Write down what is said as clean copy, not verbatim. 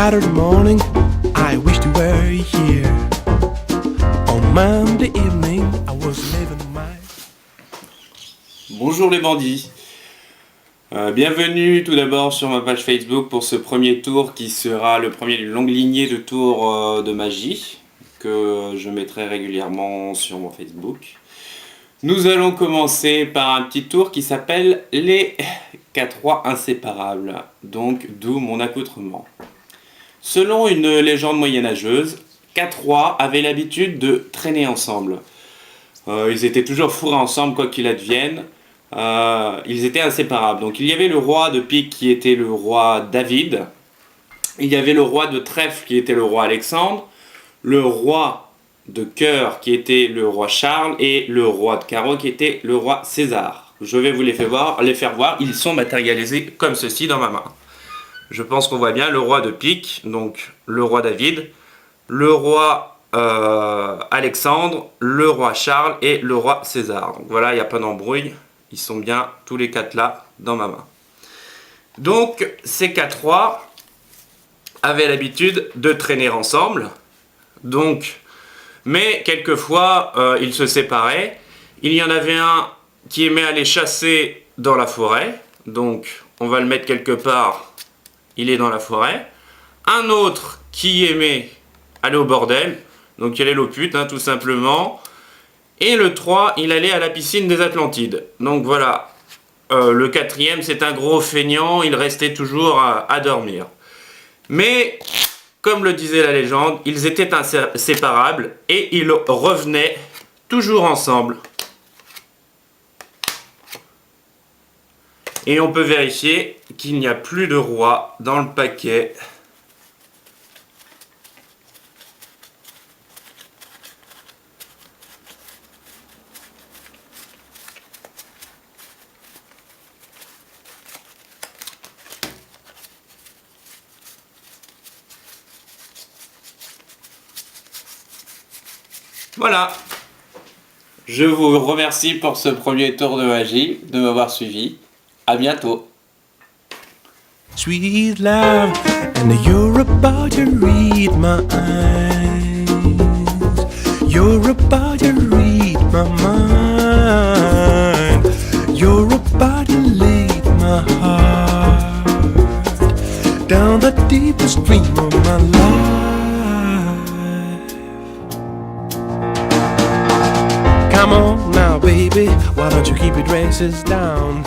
Saturday morning, I wished you were here. On Monday evening, I was living my... Bonjour les bandits. Bienvenue tout d'abord sur ma page Facebook pour ce premier tour qui sera le premier d'une longue lignée de tours de magie que je mettrai régulièrement sur mon Facebook. Nous allons commencer par un petit tour qui s'appelle les K3 inséparables, donc d'où mon accoutrement. Selon une légende moyenâgeuse, K3 avaient l'habitude de traîner ensemble. Ils étaient toujours fourrés ensemble quoi qu'il advienne. Ils étaient inséparables. Donc il y avait le roi de pique qui était le roi David. Il y avait le roi de trèfle qui était le roi Alexandre. Le roi de cœur qui était le roi Charles. Et le roi de carreau qui était le roi César. Je vais vous les faire voir. Ils sont matérialisés comme ceci dans ma main. Je pense qu'on voit bien le roi de pique, donc le roi David, le roi Alexandre, le roi Charles et le roi César. Donc voilà, il n'y a pas d'embrouille. Ils sont bien tous les quatre là dans ma main. Donc ces quatre rois avaient l'habitude de traîner ensemble. Donc, mais quelquefois ils se séparaient. Il y en avait un qui aimait aller chasser dans la forêt. Donc on va le mettre quelque part. Il est dans la forêt. Un autre qui aimait aller au bordel. Donc il allait au pute, hein, tout simplement. Et le 3, il allait à la piscine des Atlantides. Donc voilà, le quatrième, c'est un gros feignant, il restait toujours à dormir. Mais, comme le disait la légende, ils étaient inséparables et ils revenaient toujours ensemble. Et on peut vérifier qu'il n'y a plus de roi dans le paquet. Voilà, je vous remercie pour ce premier tour de magie, de m'avoir suivi. À bientôt. Sweet love, and you're about to read my eyes. You're about to read my mind. You're about to lead my heart down the deepest stream of my life. Come on now, baby, why don't you keep your dresses down?